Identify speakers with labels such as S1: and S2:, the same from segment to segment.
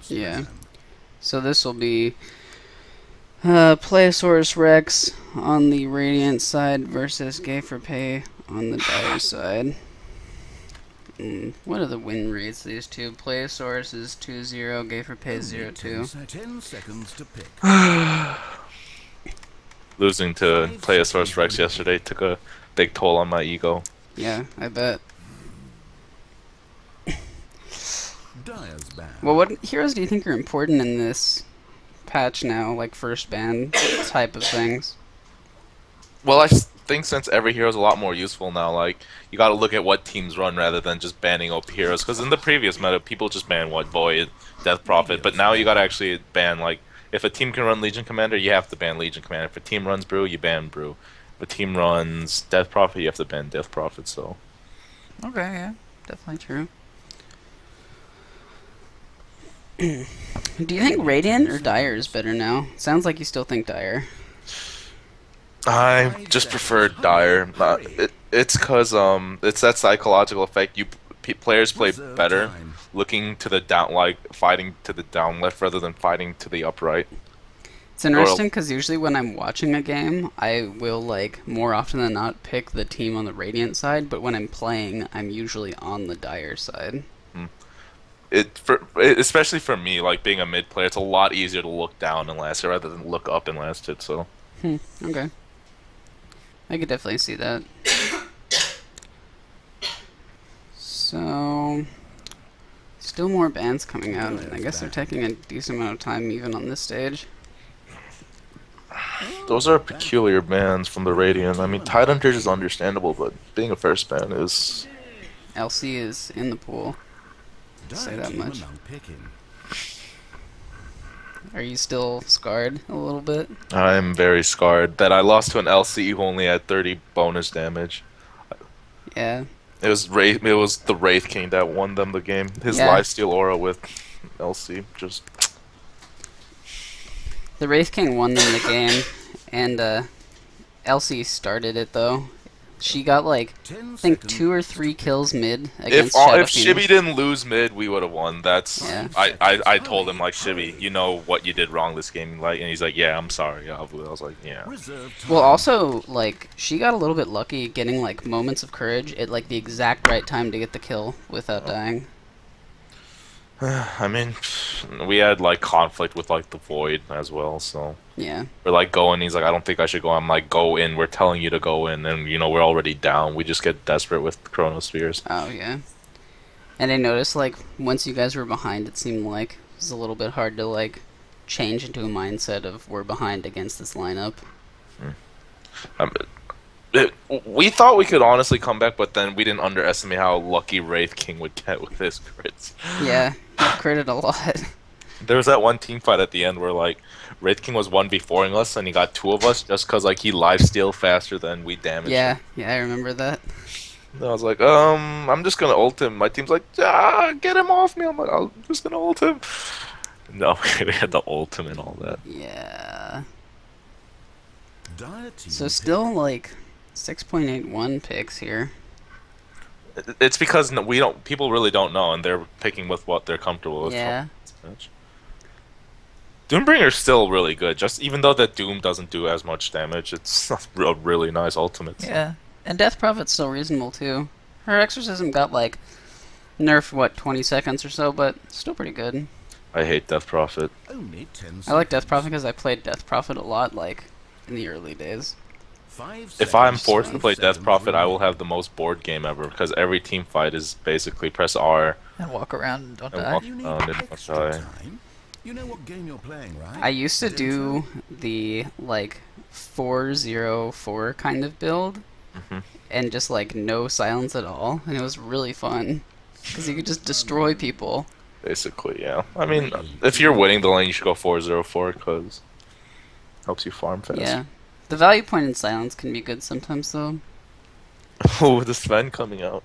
S1: Yeah. So this will be Playasaurus Rex on the Radiant side versus Gay4Pay on the Dire side. What are the win rates these two? Playasaurus is 2-0, Gay4Pay is 0-2.
S2: 10 seconds to pick.
S3: Losing to Playasaurus Rex yesterday took a big toll on my ego.
S1: Yeah, I bet.
S2: Dire's ban.
S1: Well, what heroes do you think are important in this patch now, like first ban type of things?
S3: Well, I think since every hero is a lot more useful now, like, you gotta look at what teams run rather than just banning OP heroes. Because in the previous meta, people just ban, what, Void, Death Prophet, but now you gotta actually ban, like, if a team can run Legion Commander, you have to ban Legion Commander. If a team runs Brew, you ban Brew. If a team runs Death Prophet, you have to ban Death Prophet, so...
S1: Okay, yeah, definitely true. Do you think Radiant or Dire is better now? Sounds like you still think Dire.
S3: I just prefer Dire. It's because it's that psychological effect. Players play better looking to the down, like fighting to the down left rather than fighting to the upright.
S1: It's interesting because usually when I'm watching a game, I will like more often than not pick the team on the Radiant side, but when I'm playing, I'm usually on the Dire side.
S3: Especially for me, like being a mid player, it's a lot easier to look down in last hit rather than look up in last hit. So.
S1: Okay. I could definitely see that. So, still more bans coming out, and I guess they're taking a decent amount of time even on this stage.
S3: Those are peculiar bans from the Radiant. I mean, Tidehunter is understandable, but being a first ban is...
S1: LC is in the pool. Say that much. Are you still scarred a little bit?
S3: I'm very scarred that I lost to an LC who only had 30 bonus damage.
S1: Yeah.
S3: It was the Wraith King that won them the game. His lifesteal aura with LC just...
S1: The Wraith King won them the game, and LC started it though. She got like, I think 2 or 3 kills mid against Shadow
S3: If
S1: Phoenix.
S3: Shibby didn't lose mid, we would have won. That's
S1: Yeah.
S3: I told him, like, Shibby, you know what you did wrong this game, like, and he's like, yeah, I'm sorry. I was like, yeah.
S1: Well, also, like, she got a little bit lucky getting like moments of courage at like the exact right time to get the kill without dying.
S3: I mean, we had like conflict with like the Void as well, so
S1: Yeah.
S3: we're like going. He's like, I don't think I should go. I'm like, go in. We're telling you to go in, and you know we're already down. We just get desperate with Chronospheres.
S1: Oh yeah. And I noticed like once you guys were behind, it seemed like it was a little bit hard to like change into a mindset of we're behind against this lineup.
S3: We thought we could honestly come back, but then we didn't underestimate how lucky Wraith King would get with his crits.
S1: Yeah, he critted a lot.
S3: There was that one team fight at the end where like Wraith King was 1v4ing us, and he got 2 of us just because like he lifesteal faster than we damaged him.
S1: Yeah, I remember that.
S3: And I was like, I'm just gonna ult him. My team's like, get him off me. I'm like, I'm just gonna ult him. No, we had to ult him and all that.
S1: Yeah. So still like 6.81 picks here.
S3: It's because people really don't know, and they're picking with what they're comfortable with.
S1: Yeah.
S3: Doombringer's still really good, just even though that Doom doesn't do as much damage, it's a really nice ultimate.
S1: Yeah, and Death Prophet's still reasonable too. Her Exorcism got like nerfed, what, 20 seconds or so, but still pretty good.
S3: I hate Death Prophet.
S1: I like Death Prophet because I played Death Prophet a lot, like, in the early days.
S3: If I'm forced to play Death Prophet, I will have the most bored game ever, because every team fight is basically press R.
S1: And walk around and don't
S3: and
S1: die.
S3: walk around and don't die.
S2: You know what game you're playing, right?
S1: I used to do the, like, 4-0-4 kind of build, and just, like, no silence at all, and it was really fun, because you could just destroy people.
S3: Basically, yeah. I mean, if you're winning the lane, you should go 4-0-4, because it helps you farm fast.
S1: Yeah. The value point in silence can be good sometimes, though.
S3: Oh, the Sven coming out.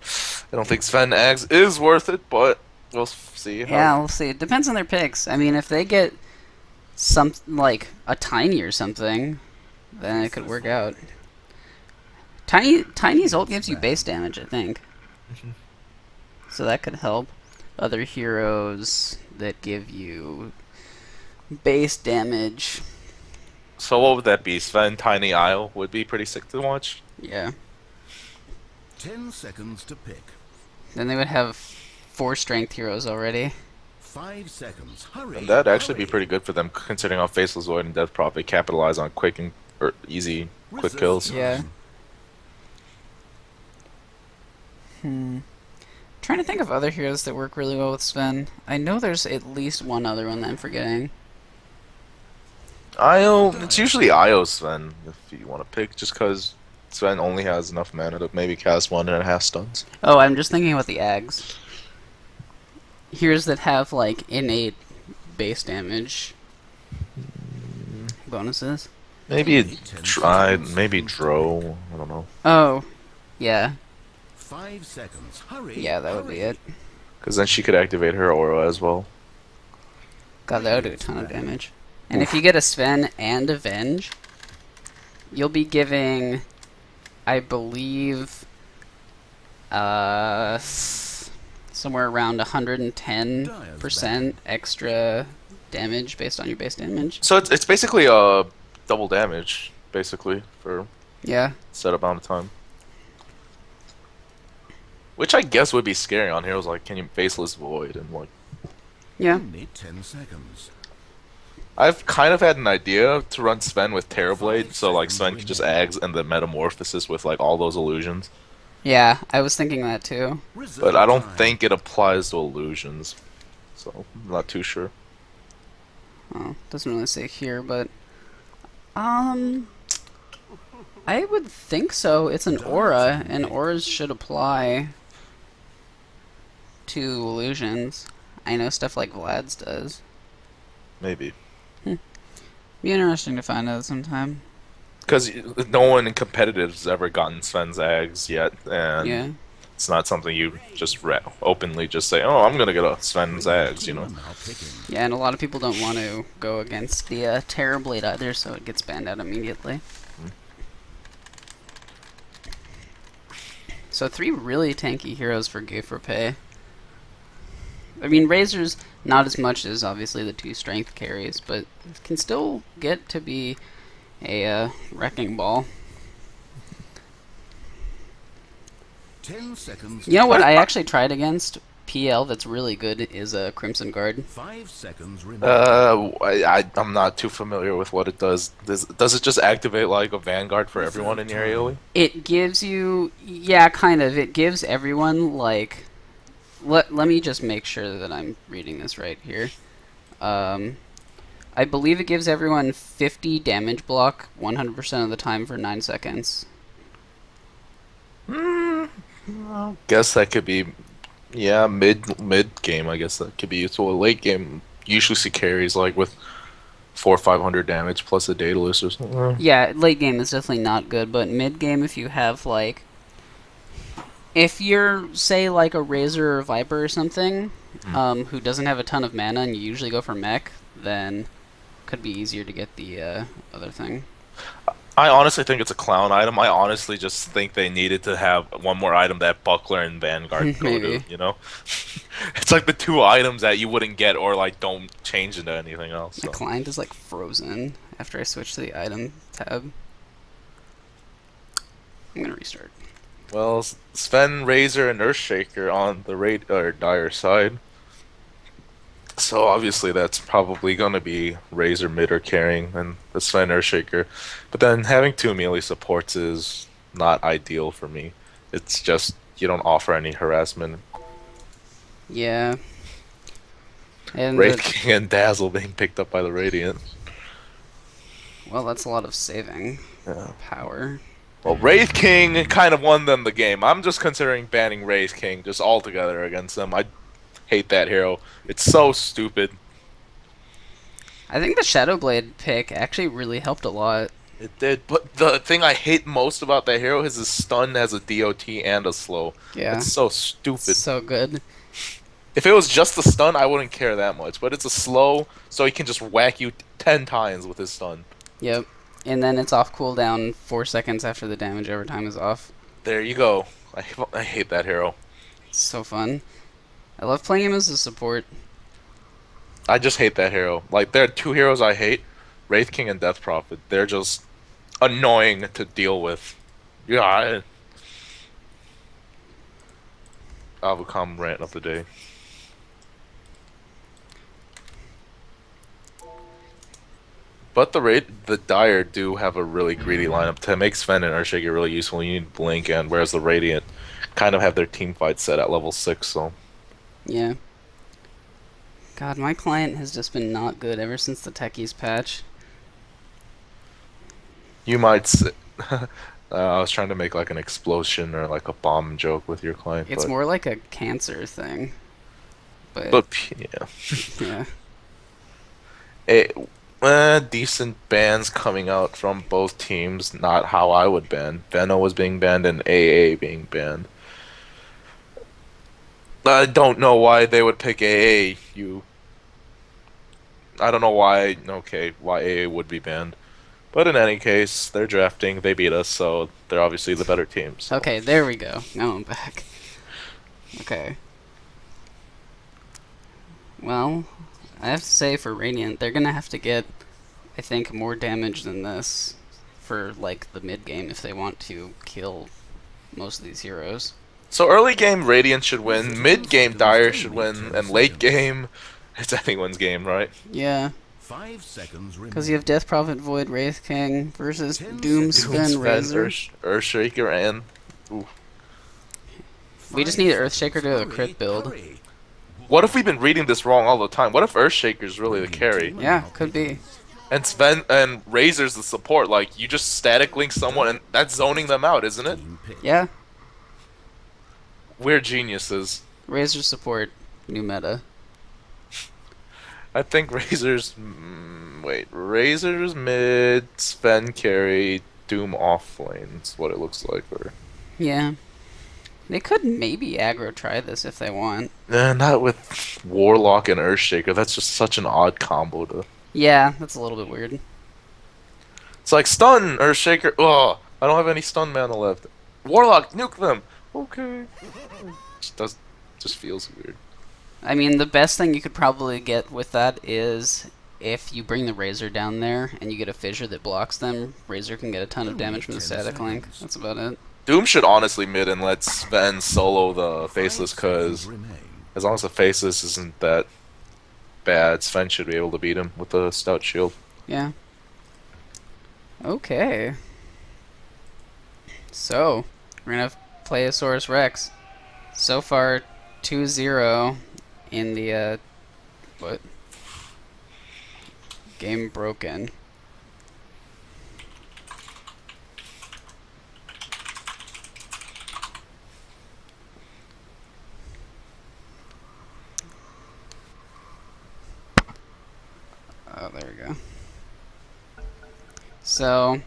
S3: I don't think Sven Ags is worth it, but we'll see.
S1: Yeah, we'll see. It depends on their picks. I mean, if they get like a Tiny or something, then it could work out. Tiny's ult gives you base damage, I think. So that could help. other heroes that give you base damage.
S3: So what would that be? Sven Tiny Isle would be pretty sick to watch.
S1: Yeah.
S2: 10 seconds to pick.
S1: Then they would have 4 strength heroes already.
S2: 5 seconds. Hurry.
S3: And that'd actually be
S2: hurry.
S3: pretty good for them, considering how Faceless Void and Death Prophet capitalize on quick and or easy quick kills.
S1: Yeah. Trying to think of other heroes that work really well with Sven. I know there's at least one other one that I'm forgetting.
S3: Io, it's usually Io Sven if you want to pick, just because Sven only has enough mana to maybe cast 1.5 stuns.
S1: Oh, I'm just thinking about the Ags. Heroes that have like innate base damage bonuses.
S3: Maybe maybe Dro. I don't know.
S1: Oh, yeah.
S2: 5 seconds. Hurry.
S1: Yeah, that would be it.
S3: Because then she could activate her aura as well.
S1: God, that would do a ton of damage. And if you get a Sven and Avenge, you'll be giving, I believe, somewhere around 110% extra damage based on your base damage.
S3: So it's basically a double damage, basically, for
S1: Yeah.
S3: set amount of time. Which I guess would be scary on heroes like Faceless Void and like.
S1: Yeah.
S2: Only 10 seconds.
S3: I've kind of had an idea to run Sven with Terrorblade, so like Sven could just Ags and the Metamorphosis with like all those illusions.
S1: Yeah, I was thinking that too.
S3: But I don't think it applies to illusions, so I'm not too sure.
S1: Oh, doesn't really say here, but I would think so. It's an aura, and auras should apply to illusions. I know stuff like Vlad's does.
S3: Maybe.
S1: Be interesting to find out sometime.
S3: Because no one in competitive has ever gotten Sven's Ags yet, and
S1: Yeah.
S3: it's not something you just openly just say, oh, I'm gonna get a Sven's Ags, you know.
S1: Yeah, and a lot of people don't want to go against the Terrorblade either, so it gets banned out immediately. So 3 really tanky heroes for Gay4Pay. I mean, Razor's not as much as obviously the 2 strength carries, but can still get to be a wrecking ball.
S2: 10 seconds.
S1: You know what I actually tried against PL that's really good is a Crimson Guard.
S2: 5 seconds remaining.
S3: I'm not too familiar with what it does. Does it just activate like a Vanguard for everyone in your AoE?
S1: It gives you, yeah, kind of. It gives everyone like. Let me just make sure that I'm reading this right here. I believe it gives everyone 50 damage block 100% of the time for 9 seconds.
S3: Guess that could be, yeah, mid game. I guess that could be useful. Late game, usually see carries like with 400 or 500 damage plus a Daedalus or something.
S1: Yeah, late game is definitely not good, but mid game, if you have like, if you're say like a Razor or Viper or something, who doesn't have a ton of mana and you usually go for mech, then could be easier to get the other thing.
S3: I honestly think it's a clown item. I honestly just think they needed to have one more item that Buckler and Vanguard go to, you know? It's like the 2 items that you wouldn't get or like don't change into anything else.
S1: The
S3: So.
S1: client is like frozen after I switch to the item tab. I'm gonna restart.
S3: Well, Sven, Razor, and Earthshaker on the Dire side. So obviously that's probably going to be Razor mid or carrying, and the Sven Earthshaker. But then having 2 melee supports is not ideal for me. It's just you don't offer any harassment.
S1: Yeah. And
S3: Wraith King and Dazzle being picked up by the Radiant.
S1: well, that's a lot of saving
S3: Yeah.
S1: power.
S3: Well, Wraith King kind of won them the game. I'm just considering banning Wraith King just altogether against them. I hate that hero. It's so stupid.
S1: I think the Shadowblade pick actually really helped a lot.
S3: It did, but the thing I hate most about that hero is his stun has a DOT and a slow.
S1: Yeah.
S3: It's so stupid.
S1: So good.
S3: If it was just the stun, I wouldn't care that much. But it's a slow, so he can just whack you 10 times with his stun.
S1: Yep. And then it's off cooldown 4 seconds after the damage over time is off.
S3: There you go. I hate that hero.
S1: It's so fun. I love playing him as a support.
S3: I just hate that hero. Like, there are two heroes I hate: Wraith King and Death Prophet. They're just annoying to deal with. Yeah, Avocom rant of the day. But the Dire do have a really greedy lineup to make Sven and Earthshaker really useful. You need Blink, and whereas the Radiant kind of have their team fight set at level 6, so.
S1: Yeah. God, my client has just been not good ever since the Techies patch.
S3: You might say, I was trying to make like an explosion or like a bomb joke with your client.
S1: It's
S3: but,
S1: more like a cancer thing.
S3: But yeah.
S1: Yeah.
S3: Decent bans coming out from both teams. Not how I would ban. Veno was being banned and AA being banned. I don't know why they would pick AA. I don't know why. Okay, why AA would be banned. But in any case, they're drafting. They beat us, so they're obviously the better team. So.
S1: Okay, there we go. Now I'm back. Okay. Well, I have to say for Radiant, they're gonna have to get, I think, more damage than this for like the mid game if they want to kill most of these heroes.
S3: So early game Radiant should win, mid game Dire should win, and late game it's anyone's game, right?
S1: Yeah.
S2: 5 seconds remaining.
S1: Because you have Death Prophet, Void, Wraith King versus Doom, Sven, Razor.
S3: Earthshaker, and
S1: We just need Earthshaker to do a crit build.
S3: what if we've been reading this wrong all the time? What if Earthshaker's really the carry?
S1: Yeah, could be.
S3: And Sven and Razor's the support. Like, you just static link someone and that's zoning them out, isn't it?
S1: Yeah.
S3: We're geniuses.
S1: Razor support, new meta.
S3: I think Razor's... Razor's mid, Sven carry, Doom off lane is what it looks like. Or...
S1: Yeah. They could maybe aggro try this if they want.
S3: Not with Warlock and Earthshaker. That's just such an odd combo to...
S1: Yeah, that's a little bit weird.
S3: It's like, stun, Earthshaker. Oh, I don't have any stun mana left. Warlock, nuke them. Okay. Just feels weird.
S1: I mean, the best thing you could probably get with that is if you bring the Razor down there and you get a fissure that blocks them, Razor can get a ton of damage from the static link. That's about it.
S3: Doom should honestly mid and let Sven solo the Faceless, because as long as the Faceless isn't that bad, Sven should be able to beat him with a stout shield.
S1: Yeah. Okay. So, we're gonna have Playasaurus Rex. So far, 2-0 in the, what? Game broken. Oh, there we go. So,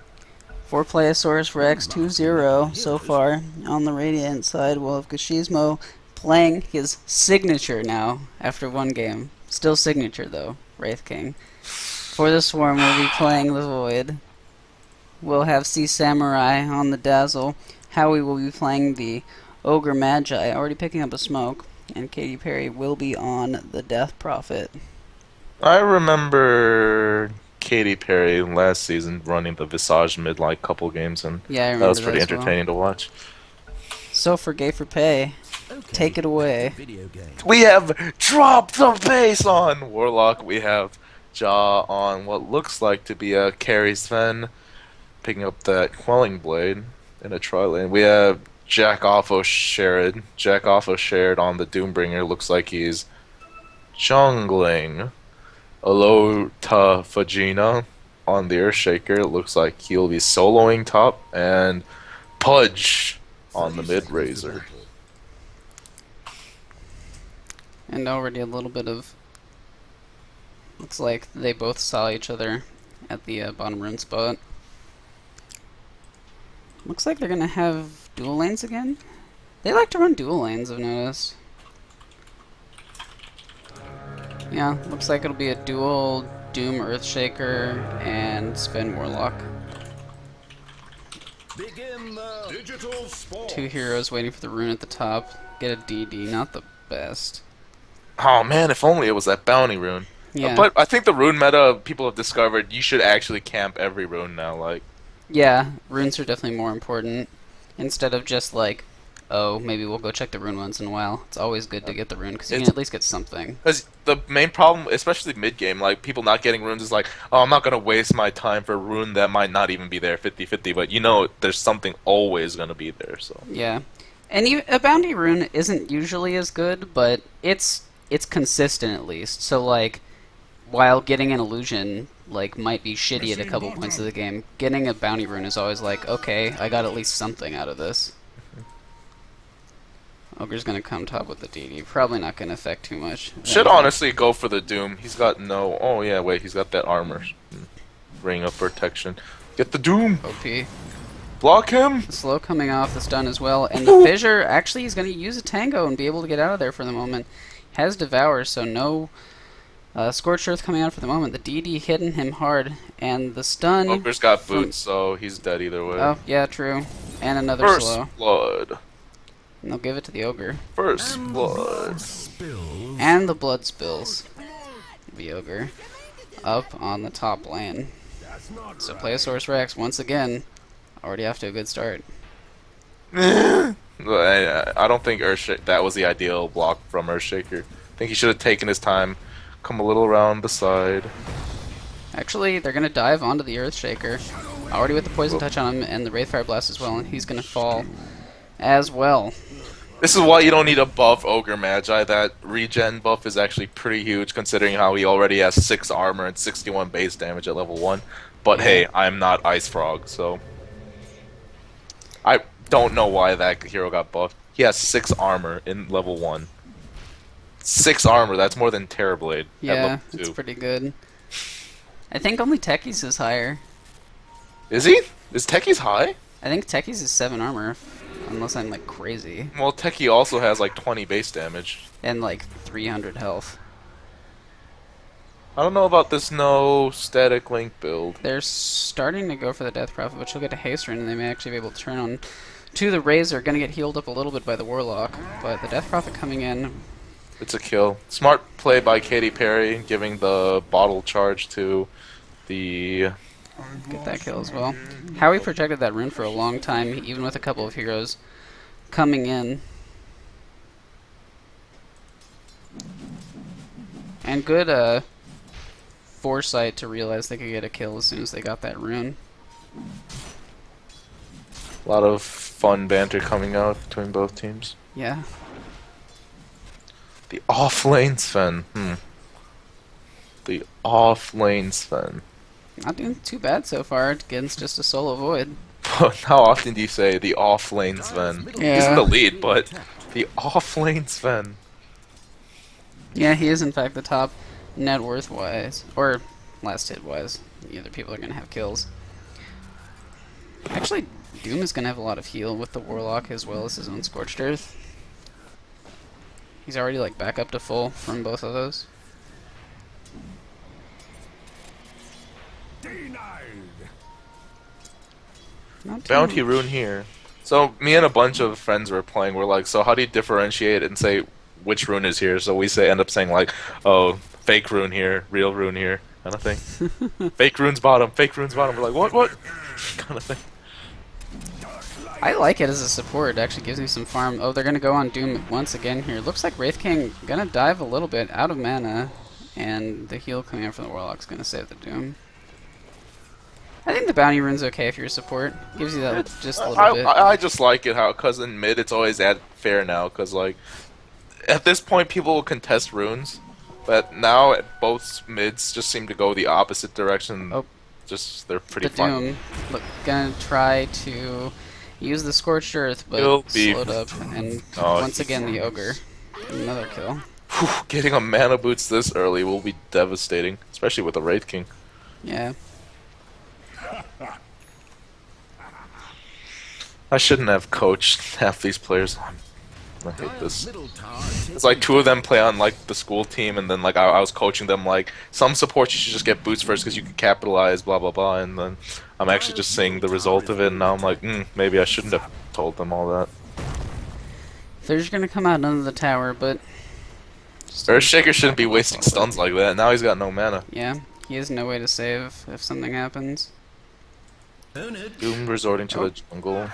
S1: for Playasaurus Rex, 2-0 so far. On the Radiant side, we'll have Gashismo playing his signature now after one game. Still signature, though, Wraith King. For the Swarm, we'll be playing the Void. We'll have Sea Samurai on the Dazzle. Howie will be playing the Ogre Magi, already picking up a smoke. And Katy Perry will be on the Death Prophet.
S3: I remember Katy Perry last season running the Visage mid like couple games, and
S1: Yeah, I remember
S3: that was pretty
S1: as well.
S3: entertaining to watch.
S1: So for Gay4Pay, take it away.
S3: We have dropped the base on Warlock. We have Jaw on what looks like to be a carry Sven, picking up that Quelling Blade in a tri-lane. We have Jack Offo shared. Jack Offo shared on the Doombringer. Looks like he's jungling. Alota Fajina on the Earthshaker. It looks like he'll be soloing top. And Pudge on the mid Razor.
S1: And already a little bit of... Looks like they both saw each other at the bottom rune spot. Looks like they're gonna have dual lanes again. They like to run dual lanes, I've noticed. Yeah, looks like it'll be a dual Doom Earthshaker and Sven Warlock.
S2: Begin the digital sport.
S1: Two heroes waiting for the rune at the top. Get a DD, not the best.
S3: Oh man, if only it was that bounty rune.
S1: Yeah.
S3: But I think the rune meta people have discovered you should actually camp every rune now. Like,
S1: Yeah, runes are definitely more important. Instead of just like, oh, maybe we'll go check the rune once in a while. It's always good to get the rune because you can
S3: It's-
S1: at least get something.
S3: because the main problem, especially mid game, like people not getting runes is like, oh, I'm not gonna waste my time for a rune that might not even be there 50-50. But you know, there's something always gonna be there. So
S1: Yeah, and a bounty rune isn't usually as good, but it's consistent at least. So like, while getting an illusion like might be shitty at a couple points of the game, getting a bounty rune is always like, okay, I got at least something out of this. Ogre's gonna come top with the DD. Probably not gonna affect too much.
S3: should honestly go for the Doom. He's got no. Oh yeah, wait, he's got that armor, ring of protection. Get the Doom.
S1: OP.
S3: Block him.
S1: The slow coming off, the stun as well, and the fissure. Actually, he's gonna use a tango and be able to get out of there for the moment. Has devour, so no scorched earth coming out for the moment. The DD hitting him hard, and the stun.
S3: Ogre's got
S1: from-
S3: boots, so he's dead either way.
S1: Oh yeah, true. And another
S3: First
S1: slow.
S3: blood.
S1: And they'll give it to the ogre.
S3: First blood.
S2: Spills.
S1: And the blood spills. The ogre up on the top lane.
S2: That's not
S1: So
S2: right.
S1: Playasaurus Rex once again already off to a good start.
S3: I don't think that was the ideal block from Earthshaker. I think he should have taken his time, come a little around the side.
S1: Actually, they're gonna dive onto the Earthshaker. Already with the poison touch on him and the Wraithfire Blast as well, and he's gonna fall as well.
S3: This is why you don't need a buff Ogre Magi. That regen buff is actually pretty huge considering how he already has 6 armor and 61 base damage at level 1. But hey, I'm not Ice Frog, so... I don't know why that hero got buffed. He has 6 armor in level 1. 6 armor, that's more than Terrorblade at
S1: Yeah,
S3: level
S1: it's
S3: 2.
S1: pretty good. I think only Techie's is higher.
S3: Is he? Is Techie's high?
S1: I think Techie's is 7 armor, unless I'm like crazy.
S3: Well, Techie also has like 20 base damage.
S1: And like 300 health.
S3: I don't know about this no static link build.
S1: They're starting to go for the Death Prophet, which will get a haste rune, and they may actually be able to turn on to the Razor. Gonna get healed up a little bit by the Warlock, but the Death Prophet coming in.
S3: It's a kill. Smart play by Katy Perry, giving the bottle charge to the...
S1: Get that kill as well. Howie projected that rune for a long time, even with a couple of heroes coming in. And good foresight to realize they could get a kill as soon as they got that rune.
S3: A lot of fun banter coming out between both teams.
S1: Yeah.
S3: The off-lane Sven. The off-lane Sven.
S1: Not doing too bad so far against just a solo void.
S3: How often do you say the off-lane Sven?
S1: Yeah.
S3: He's in the lead, but the off-lane Sven.
S1: Yeah, he is in fact the top net worth wise, or last hit wise. The other people are going to have kills. Actually, Doom is going to have a lot of heal with the Warlock as well as his own Scorched Earth. He's already like back up to full from both of those. Not too
S3: Bounty
S1: much.
S3: rune here. So me and a bunch of friends were playing. We're like, so how do you differentiate and say which rune is here? So we end up saying like, oh, fake rune here, real rune here, kind of thing. Fake rune's bottom, fake rune's bottom. We're like, what, kind of thing.
S1: I like it as a support. It actually gives me some farm. Oh, they're going to go on Doom once again here. Looks like Wraith King going to dive a little bit out of mana, and the heal coming out from the Warlock's going to save the Doom. I think the bounty rune's okay if you're a support. Gives you that just a little bit.
S3: I just like it how, cause in mid it's always at fair now, cause like at this point people will contest runes, but now at both mids just seem to go the opposite direction.
S1: Oh.
S3: Just they're pretty
S1: The
S3: fun.
S1: Doom gonna try to use the Scorched Earth, but
S3: He'll be-
S1: slowed up, and
S3: Oh,
S1: once again the Ogre. Another kill.
S3: Whew, getting a mana boots this early will be devastating, especially with the Wraith King.
S1: Yeah.
S3: I shouldn't have coached half these players. I hate this.
S2: Middle tower
S3: It's like 2 of them play on like the school team, and then like I was coaching them like some supports you should just get boots first because you can capitalize, blah blah blah, and then I'm actually just seeing the result of it, and now I'm like, maybe I shouldn't have told them all that.
S1: They're just gonna come out under the tower, but
S3: Earthshaker shouldn't be wasting stuns like that. Now he's got no mana.
S1: Yeah, he has no way to save if something happens.
S3: Doom resorting to the jungle.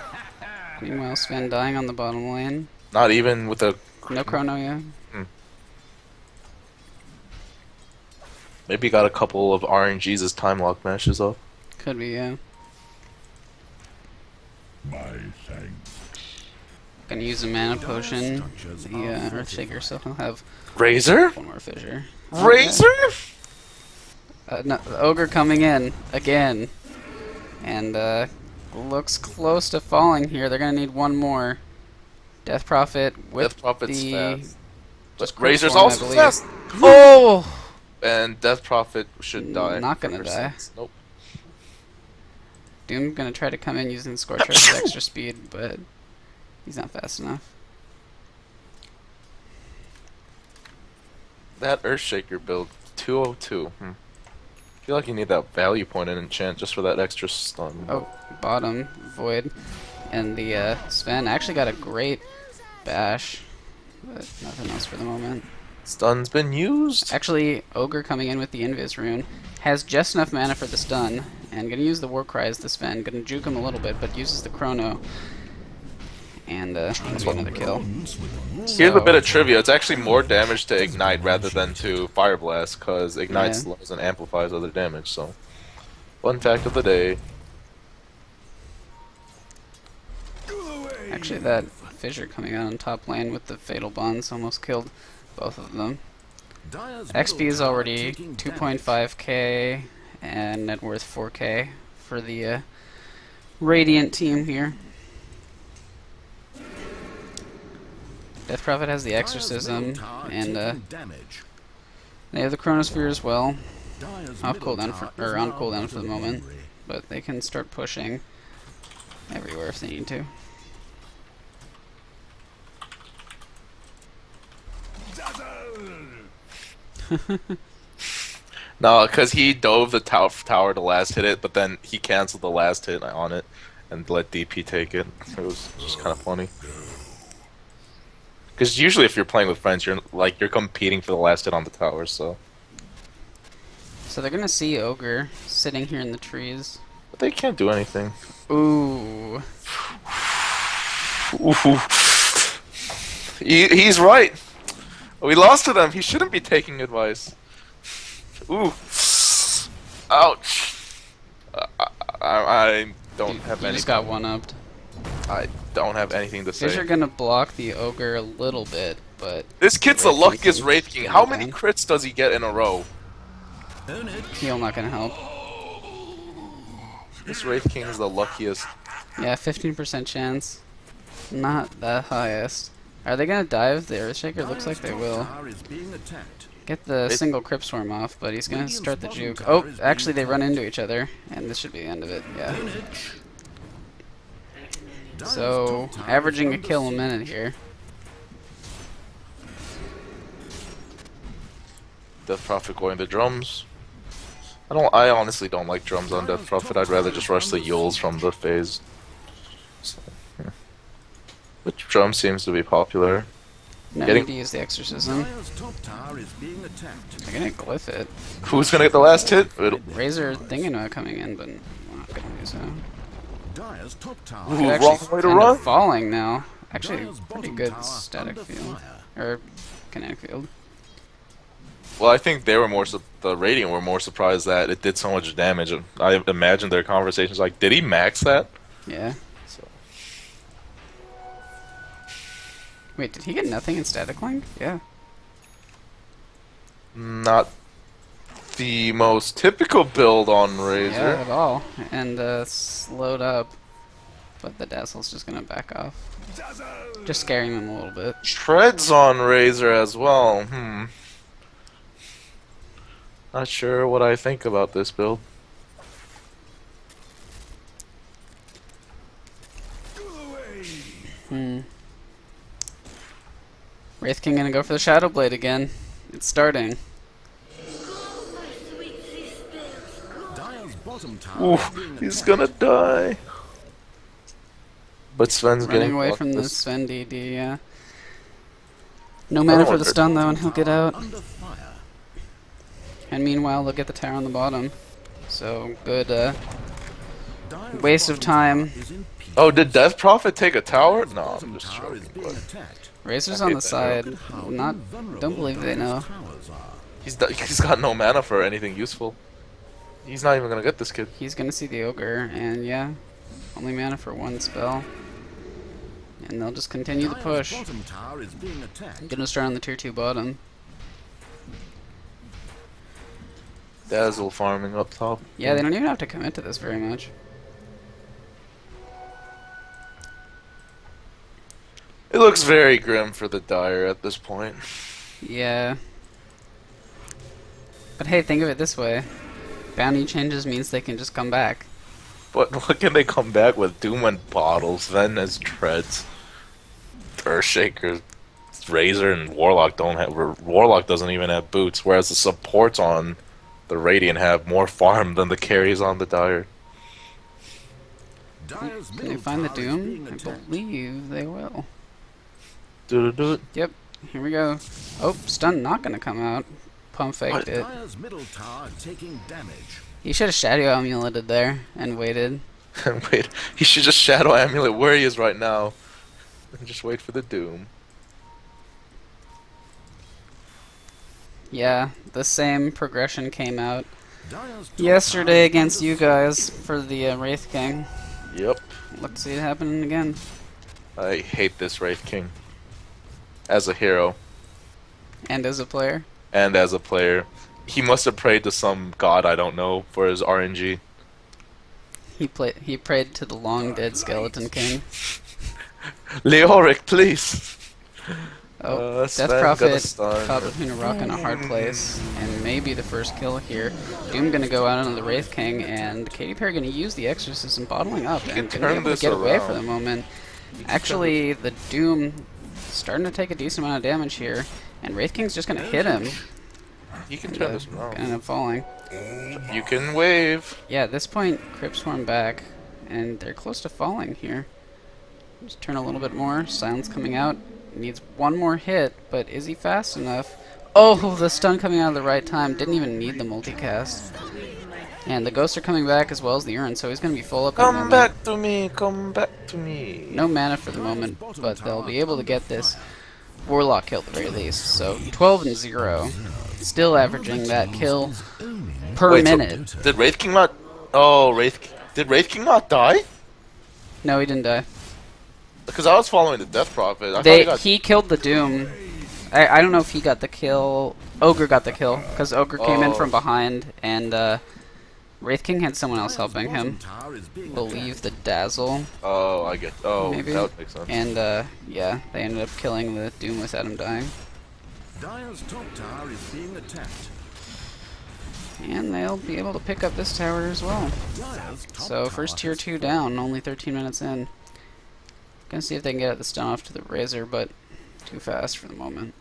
S1: Meanwhile, Sven dying on the bottom lane.
S3: Not even with a...
S1: No chrono, yeah.
S3: Maybe got a couple of RNGs as time lock matches off.
S1: Could be, yeah. Gonna use a mana potion. The Earthshaker, so he'll have
S3: Razor?
S1: one more fissure.
S3: Razor?
S1: No, the Ogre coming in again. And looks close to falling here. They're gonna need one more. Death Prophet with
S3: Death Prophet's
S1: the...
S3: fast.
S1: Just
S3: But Razor's
S1: Cryptstorm, I
S3: also
S1: believe.
S3: fast!
S1: Oh!
S3: And Death Prophet should die.
S1: Not gonna
S3: for
S1: die.
S3: sense. Nope.
S1: Doom gonna try to come in using Scorcher's extra speed, but he's not fast enough.
S3: That Earthshaker build, 202. I feel like you need that value point in enchant just for that extra stun.
S1: Oh, bottom, Void. And the Sven actually got a great bash, but nothing else for the moment.
S3: Stun's been used.
S1: Actually, Ogre coming in with the Invis rune has just enough mana for the stun, and gonna use the War Cry as the Sven. Gonna juke him a little bit, but uses the Chrono. And gonna be another kill.
S3: Here's a bit of trivia. It's actually more damage to Ignite rather than to Fire Blast, because Ignite slows and amplifies other damage, so... Fun fact of the day.
S1: Actually, that Fissure coming out on top lane with the Fatal Bonds almost killed both of them. XP is already 2.5k and net worth 4k for the Radiant team here. Death Prophet has the Exorcism, and they have the Chronosphere as well. Off cooldown or on cooldown for the moment, but they can start pushing everywhere if they need to.
S3: No, because he dove the tower to last hit it, but then he canceled the last hit on it and let DP take it. It was just kind of funny. Because usually if you're playing with friends, you're competing for the last hit on the tower, so...
S1: So they're gonna see Ogre sitting here in the trees.
S3: But they can't do anything.
S1: Ooh.
S3: He's right. We lost to them. He shouldn't be taking advice. Ooh. Ouch. I don't have
S1: You
S3: any.
S1: just got one-upped.
S3: I don't have anything to say.
S1: Fissure gonna block the Ogre a little bit, but...
S3: This kid's the
S1: Wraith King
S3: luckiest
S1: can
S3: Wraith King.
S1: get
S3: How
S1: it
S3: many
S1: done.
S3: crits does he get in a row?
S1: Heal not gonna help.
S3: This Wraith King is the luckiest.
S1: Yeah, 15% chance. Not the highest. Are they gonna dive the Earthshaker? Looks like they will. Get the single Cryptstorm off, but he's gonna start the juke. Oh, actually they run into each other, and this should be the end of it, yeah. So, averaging a kill a minute here.
S3: Death Prophet going to drums. I honestly don't like drums on Death Prophet. I'd rather just rush the Yules from the phase. So, yeah. Which drum seems to be popular?
S1: No
S3: Getting-
S1: need to use the Exorcism. They're gonna glyph it.
S3: Who's gonna get the last hit?
S1: Razor thinking about coming in, but not gonna do so.
S3: Ooh,
S1: Could
S3: wrong
S1: actually
S3: way to
S1: end up
S3: run.
S1: falling now. Actually, pretty good static field. Or kinetic field.
S3: Well, I think they were the Radiant were more surprised that it did so much damage. I imagine their conversations like, did he max that?
S1: Yeah.
S3: So.
S1: Wait, did he get nothing in static link? Yeah.
S3: Not the most typical build on Razor.
S1: Yeah, at all. And slowed up. But the Dazzle's just gonna back off. Just scaring them a little bit.
S3: Treads on Razor as well. Not sure what I think about this build.
S1: Wraith King gonna go for the Shadow Blade again. It's starting.
S3: Ooh, he's gonna die. But Sven's
S1: Running
S3: getting
S1: away
S3: blocked
S1: from the
S3: this-
S1: Sven DD, yeah. No
S3: I
S1: mana
S3: don't
S1: for
S3: know
S1: the
S3: what
S1: stun though, and he'll get out.
S2: Under fire.
S1: And meanwhile, they'll get the tower on the bottom. So good
S2: Dire's
S1: waste of
S2: bottom
S1: time.
S2: tower is in pieces.
S3: Oh, did Death Prophet take a tower? No, I'm
S2: Bottom
S3: just
S2: tower is
S3: joking.
S2: being
S3: But
S2: attacked.
S1: Razor's
S3: I
S1: on
S3: hate
S1: the
S3: that
S1: side.
S2: Look at how
S1: Not.
S2: invulnerable
S1: Don't believe they
S2: Dire's
S1: know.
S2: towers are.
S3: he's got no mana for anything useful. He's not even gonna get this kid.
S1: He's gonna see the ogre, and yeah, only mana for one spell. And they'll just continue the
S2: Dire's
S1: push.
S2: bottom tower is being attacked.
S1: Gonna start on the tier 2 bottom.
S3: Dazzle farming up top.
S1: Yeah, they don't even have to commit to this very much.
S3: It looks very grim for the Dire at this point.
S1: Yeah. But hey, think of it this way. Bounty changes means they can just come back.
S3: But what can they come back with? Doom and bottles, then as treads, Earthshaker, Razor, and Warlock don't have. Warlock doesn't even have boots, whereas the supports on the Radiant have more farm than the carries on the Dire.
S2: Dire's
S1: Can they
S2: middle
S1: find the
S2: tower is
S1: Doom?
S2: being
S1: I
S2: attacked.
S1: believe they will.
S3: Do it.
S1: Yep, here we go. Oh, stun not gonna come out. Pump faked it.
S2: Dire's middle tower taking damage.
S1: He should have Shadow Amuleted there and waited.
S3: Wait, he should just Shadow Amulet where he is right now, and just wait for the Doom.
S1: Yeah, the same progression came out
S2: Dire's top
S1: yesterday
S2: tower
S1: against
S2: under
S1: you
S2: fire.
S1: guys for the Wraith King.
S3: Yep,
S1: Let's see it happening again.
S3: I hate this Wraith King. As a hero
S1: And as a player.
S3: and as a player, he must have prayed to some god I don't know for his RNG.
S1: He prayed to the long dead Skeleton King.
S3: Leoric, please.
S1: Oh,
S3: Sven
S1: Death
S3: got a
S1: Prophet
S3: stun.
S1: caught between a rock and a hard place, and maybe the first kill here. Doom gonna go out on the Wraith King, and Katy Perry gonna use the Exorcism bottling up,
S3: can
S1: and gonna
S3: turn
S1: be able to
S3: this
S1: get away for
S3: around.
S1: the moment. Actually, the Doom starting to take a decent amount of damage here, and Wraith King's just gonna hit him.
S3: You can
S1: And,
S3: turn this around.
S1: gonna end up falling.
S3: You can wave.
S1: Yeah, at this point, Crypt Swarm back, and they're close to falling here. Just turn a little bit more. Silence coming out. Needs one more hit, but is he fast enough? Oh, the stun coming out at the right time. Didn't even need the multicast. And the ghosts are coming back as well as the urn, so he's going to be full up in a
S3: Come
S1: moment.
S3: back to me, come back to me.
S1: No mana for the moment, but they'll be able to get this Warlock kill at the very least. So 12 and 0. Still averaging that kill per
S3: Wait, so
S1: minute.
S3: did Wraith King not... Oh, Did Wraith King not die?
S1: No, he didn't die.
S3: Because I was following the Death Prophet. I thought he got...
S1: He killed the Doom. I don't know if he got the kill. Ogre got the kill, because Ogre came in
S3: Oh.
S1: from behind, and Wraith King had someone else helping him.
S2: Tower is being
S1: Believe the Dazzle.
S3: Oh, I get... Oh,
S1: Maybe.
S3: that would make sense.
S1: And yeah, they ended up killing the Doom without him dying.
S2: attacked. Dire's top tower is being attacked.
S1: And they'll be able to pick up this tower as well.
S2: Dire's top
S1: So
S2: tower
S1: first tier
S2: has
S1: 2 down, only 13 minutes in. Gonna see if they can get the stun off to the Razor, but too fast for the moment.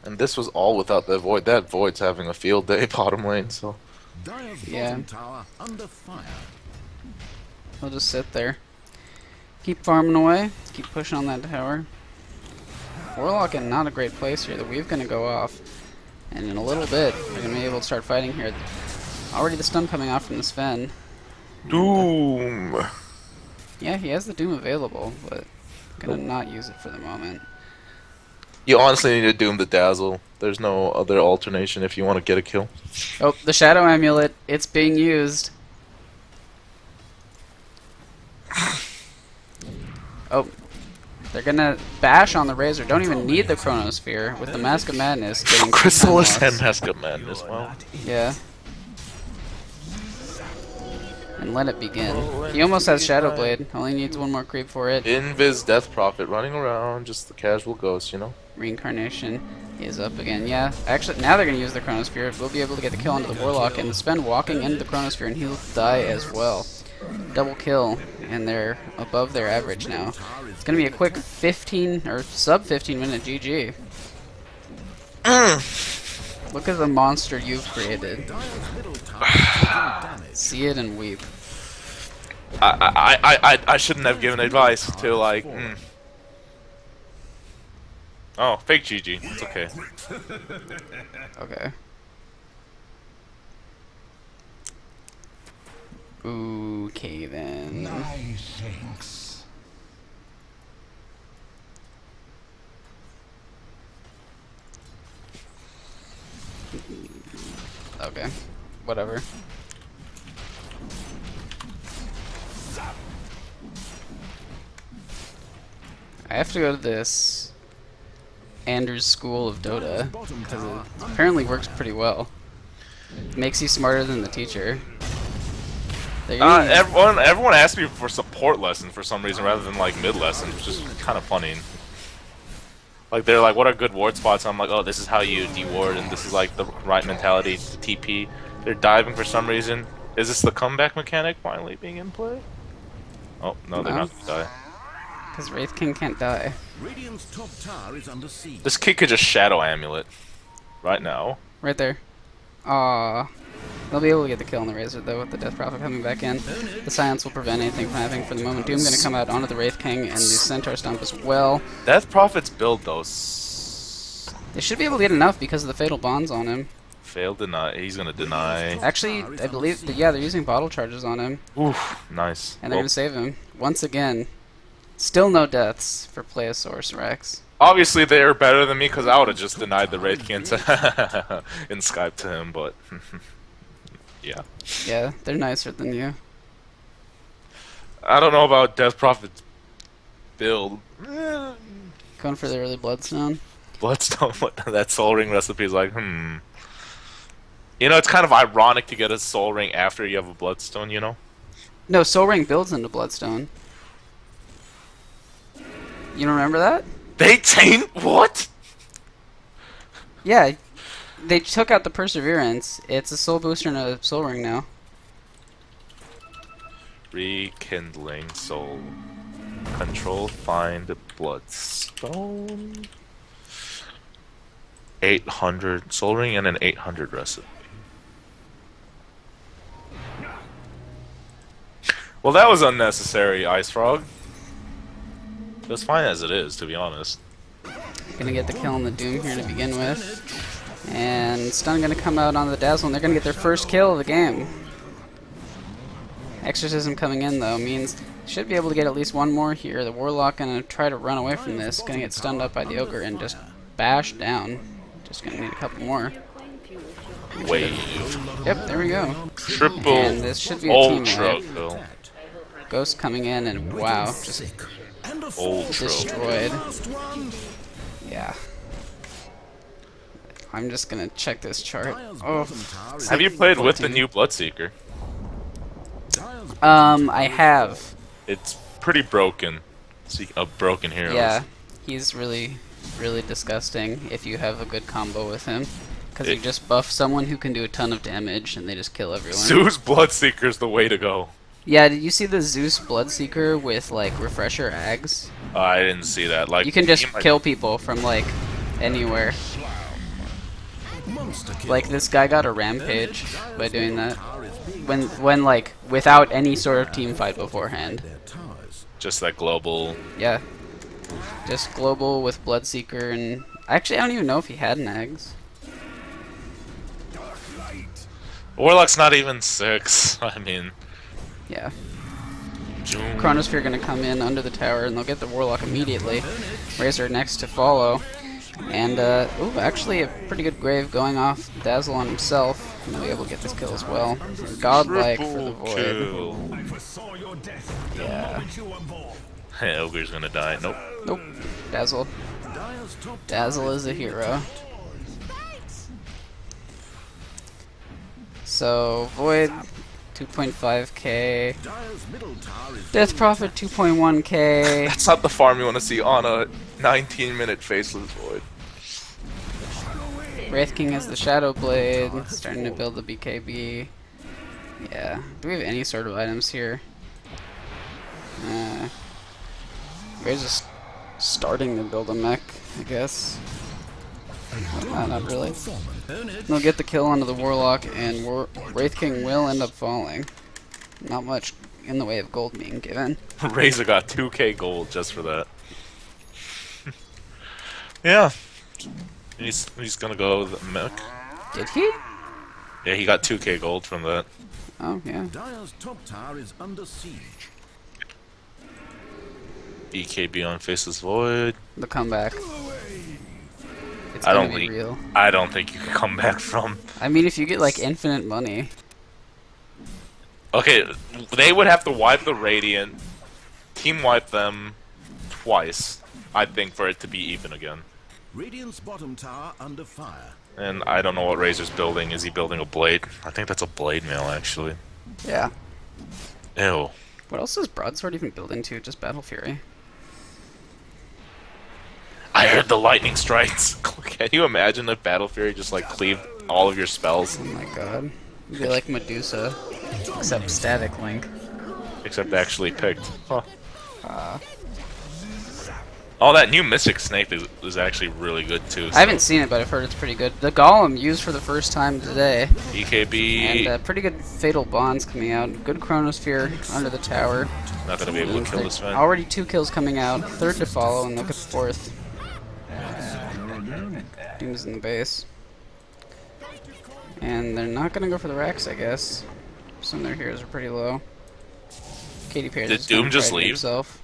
S3: And this was all without that Void. That Void's having a field day bottom lane, so...
S2: Dire's
S1: Yeah.
S2: bottom tower under fire.
S1: He'll just sit there. Keep farming away. Keep pushing on that tower. Warlock in not a great place here. The Weave gonna go off. And in a little bit, they're gonna be able to start fighting here. Already the stun coming off from the Sven.
S3: Doom!
S1: Yeah, he has the Doom available, but gonna not use it for the moment.
S3: You honestly need to Doom the Dazzle. There's no other alternation if you want to get a kill.
S1: Oh, the Shadow Amulet. It's being used. Oh, they're gonna bash on the Razor. Don't even need the Chronosphere with the Mask of Madness getting
S3: Chrysalis
S1: time
S3: and
S1: loss.
S3: Mask of Madness, well.
S1: Yeah. And let it begin. He almost has Shadow Blade. Only needs one more creep for it.
S3: Invis Death Prophet running around, just the casual ghost, you know?
S1: Reincarnation is up again. Yeah, actually, now they're going to use the Chronosphere. We'll be able to get the kill onto the Warlock, and the Sven walking into the Chronosphere, and he'll die as well. Double kill, and they're above their average now. It's going to be a quick 15 or sub 15 minute GG. Look at the monster you've created.
S2: Dire's middle tower is taking damage.
S1: See it and weep.
S3: I shouldn't have given advice to, like... Oh, fake GG. It's okay.
S1: Okay. Okay then.
S2: Thanks.
S1: Okay. Whatever. I have to go to this Anders School of Dota because it apparently works pretty well. Makes you smarter than the teacher.
S3: Everyone asked me for support lesson for some reason rather than like mid lessons, which is kind of funny. Like they're like, what are good ward spots? I'm like, oh, this is how you de-ward, and this is like the right mentality to TP. They're diving for some reason. Is this the comeback mechanic finally being in play? Oh no, they're not gonna die.
S1: Because Wraith King can't die.
S2: Radiant's top tower is under siege.
S3: This kid could just shadow amulet right now.
S1: Right there. Aww. They'll be able to get the kill on the Razor though with the Death Prophet coming back in. The Silence will prevent anything from happening for the moment. Doom gonna come out onto the Wraith King and the Centaur Stomp as well.
S3: Death Prophet's build though.
S1: They should be able to get enough because of the Fatal Bonds on him.
S3: Fail deny. He's gonna deny.
S1: Actually, I believe, yeah, they're using bottle charges on him.
S3: Oof, nice.
S1: And they're gonna save him. Once again, still no deaths for Playasaurus Rex.
S3: Obviously, they are better than me because I would have just denied the Wraith King in Skype to him, but yeah.
S1: Yeah, they're nicer than you.
S3: I don't know about Death Prophet's build.
S1: Going for the early Bloodstone.
S3: Bloodstone, that Soul Ring recipe is like, You know, it's kind of ironic to get a Soul Ring after you have a Bloodstone, you know?
S1: No, Soul Ring builds into Bloodstone. You don't remember that?
S3: They changed what?
S1: Yeah, they took out the Perseverance. It's a Soul Booster and a Soul Ring now.
S3: Rekindling Soul. Control, find Bloodstone. 800 Soul Ring and an 800 recipe. Well, that was unnecessary, Ice Frog. It was fine as it is, to be honest.
S1: Gonna get the kill on the Doom here to begin with. And Stun gonna come out on the Dazzle, and they're gonna get their first kill of the game. Exorcism coming in, though, means should be able to get at least one more here. The Warlock gonna try to run away from this. Gonna get stunned up by the Ogre and just bash down. Just gonna need a couple more.
S3: Wave.
S1: Yep, there we go.
S3: Triple.
S1: And this should be a team
S3: Ultra
S1: wipe.
S3: kill.
S1: Ghost coming in, and wow, just
S3: Ultra.
S1: destroyed. Yeah. I'm just gonna check this chart. Oh,
S3: Have you played with the new Bloodseeker?
S1: I have.
S3: It's pretty broken. Broken heroes.
S1: Yeah, he's really disgusting if you have a good combo with him. Because you just buff someone who can do a ton of damage and they just kill everyone.
S3: Zeus Bloodseeker's the way to go.
S1: Yeah, did you see the Zeus Bloodseeker with, like, Refresher Ags?
S3: I didn't see that. Like,
S1: You can just kill people from, like, anywhere. Like, this guy got a Rampage by doing that. When like, without any sort of team fight beforehand.
S3: Just that global.
S1: Yeah. Just global with Bloodseeker and... Actually, I don't even know if he had nags.
S3: Warlock's not even 6. I mean...
S1: Yeah.
S3: June.
S1: Chronosphere gonna come in under the tower and they'll get the Warlock immediately. Razor next to follow. And, ooh, actually a pretty good grave going off Dazzle on himself. And they'll be able to get this kill as well. Godlike for the Void. Yeah.
S3: Hey, Ogre's gonna die. Nope.
S1: Nope. Dazzle. Dazzle is a hero. So, Void, 2.5k. Death Prophet, 2.1k.
S3: That's not the farm you want to see on a 19-minute Faceless Void.
S1: Wraith King has the Shadow Blade, starting to build the BKB. Yeah. Do we have any sort of items here? We're just starting to build a mech, I guess. Not really. They'll get the kill onto the Warlock, and Wraith King will end up falling. Not much in the way of gold being given.
S3: Razor got 2k gold just for that. Yeah. He's gonna go the mech.
S1: Did he?
S3: Yeah, he got 2k gold from that.
S1: Oh, yeah.
S2: Dire's top tower is under siege.
S3: BKB on Faceless Void.
S1: The comeback. It's
S3: I
S1: gonna
S3: don't
S1: be
S3: think
S1: real.
S3: I don't think you can come back from.
S1: I mean, if you get like infinite money.
S3: Okay, they would have to wipe the Radiant, team wipe them twice, I think, for it to be even again.
S2: Radiant's bottom tower under fire.
S3: And I don't know what Razor's building. Is he building a blade? I think that's a blade mail, actually.
S1: Yeah.
S3: Ew.
S1: What else is Broadsword even building to? Just Battle Fury.
S3: I heard the lightning strikes. Can you imagine if Battle Fury just like cleaved all of your spells?
S1: Oh my god. It'd be like Medusa, except static Link.
S3: Except actually picked. Huh. Oh, that new Mystic Snake is actually really good too. So.
S1: I haven't seen it, but I've heard it's pretty good. The Golem used for the first time today.
S3: BKB.
S1: And pretty good Fatal Bonds coming out. Good Chronosphere under the tower.
S3: Not gonna be able to kill this man.
S1: Already 2 kills coming out. 3rd to follow, and look at 4th. Doom's in the base. And they're not gonna go for the Rex, I guess. Some of their heroes are pretty low. Katy Perry
S3: Did Doom just leave?
S1: Himself.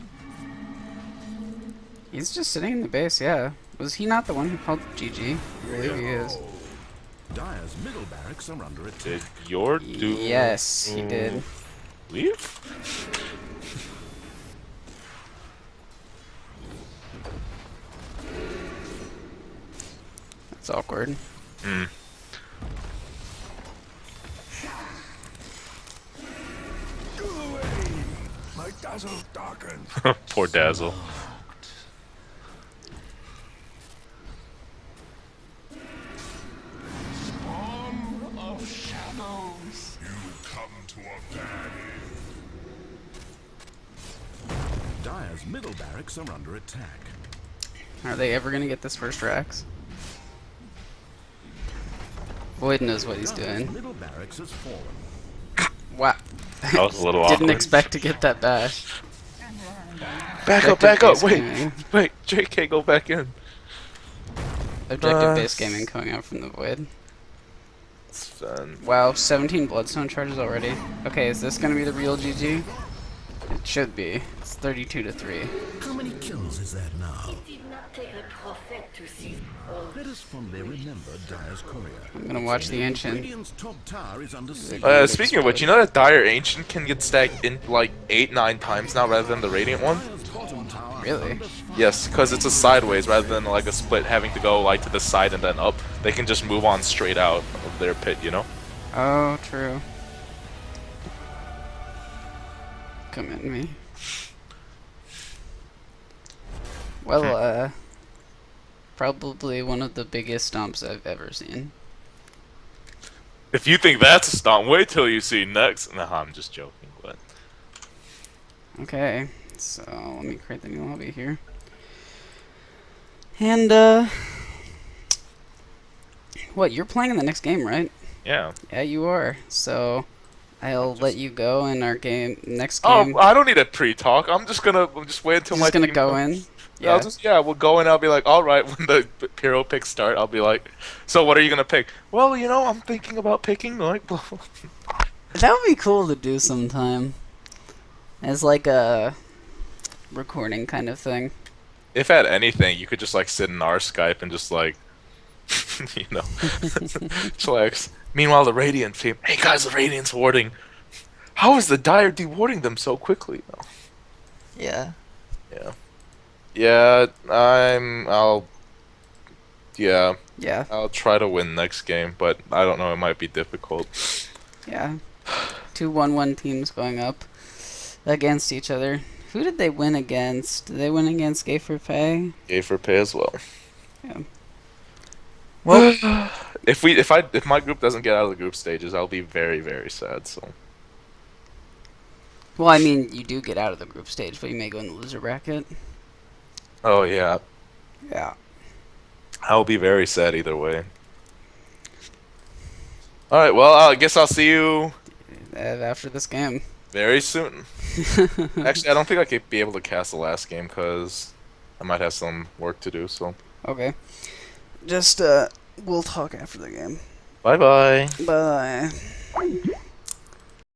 S1: He's just sitting in the base, yeah. Was he not the one who called GG? I believe he is.
S2: Dire's middle barracks are under attack.
S3: Did your Doom
S1: Yes, he did.
S3: leave?
S1: That's awkward.
S3: Hmm.
S2: My dazzle darkens.
S3: Poor Dazzle.
S2: Of shadows. You come to a bad end. Dire's middle barracks are under attack.
S1: Are they ever gonna get this first Rex? Void knows what he's
S2: Dire's
S1: doing.
S2: middle barracks has fallen.
S1: Wow.
S3: That was a little awkward.
S1: Didn't expect to get that bash.
S3: Back up,
S1: Objective
S3: back up!
S1: base
S3: Wait,
S1: gaming.
S3: wait, JK, go back in.
S1: Objective base gaming coming out from the Void.
S3: It's fun.
S1: Wow, 17 Bloodstone charges already. Okay, is this gonna be the real GG? It should be. It's 32 to 3.
S2: How many kills is that now? Let us fondly remember Dire's courier.
S1: I'm gonna watch the Ancient.
S2: Radiant's top tower is under siege.
S3: Speaking of which, you know that Dire Ancient can get stacked in like 8-9 times now rather than the Radiant one?
S2: Dire's bottom tower
S1: Really?
S2: under fire.
S3: Yes, because it's a sideways rather than like a split having to go like to the side and then up. They can just move on straight out of their pit, you know?
S1: Oh, true. Come at me. Well, probably one of the biggest stomps I've ever seen.
S3: If you think that's a stomp, wait till you see next. Nah, I'm just joking, but
S1: Okay, so let me create the new lobby here. And, what, you're playing in the next game, right?
S3: yeah.
S1: Yeah, you are. So, I'll let you go in our next
S3: Oh,
S1: game.
S3: I don't need a pre-talk. I'm just wait until
S1: You're
S3: my
S1: just gonna
S3: team
S1: go
S3: comes.
S1: in?
S3: Yeah. We'll go in. I'll be like, all right. When the hero picks start, I'll be like, so what are you gonna pick? Well, you know, I'm thinking about picking like. Blah, blah.
S1: That would be cool to do sometime. As like a recording kind of thing.
S3: If at anything, you could just like sit in our Skype and just like, you know, chillax. Meanwhile, the Radiant team. Hey guys, the Radiant's warding. How is the Dire dewarding them so quickly? No.
S1: Yeah.
S3: Yeah. Yeah. Yeah.
S1: Yeah.
S3: I'll try to win next game, but I don't know. It might be difficult.
S1: Yeah. 2 1-1 teams going up against each other. Who did they win against? Did they win against Gay4Pay?
S3: Gay4Pay as well.
S1: Yeah. Well,
S3: if my group doesn't get out of the group stages, I'll be very, very sad. So.
S1: well, I mean, you do get out of the group stage, but you may go in the loser bracket.
S3: Oh yeah.
S1: Yeah.
S3: I'll be very sad either way. All right. Well, I guess I'll see you
S1: After this game.
S3: very soon. Actually, I don't think I could be able to cast the last game because I might have some work to do. So.
S1: Okay. Just, we'll talk after the game.
S3: Bye bye.
S1: Bye.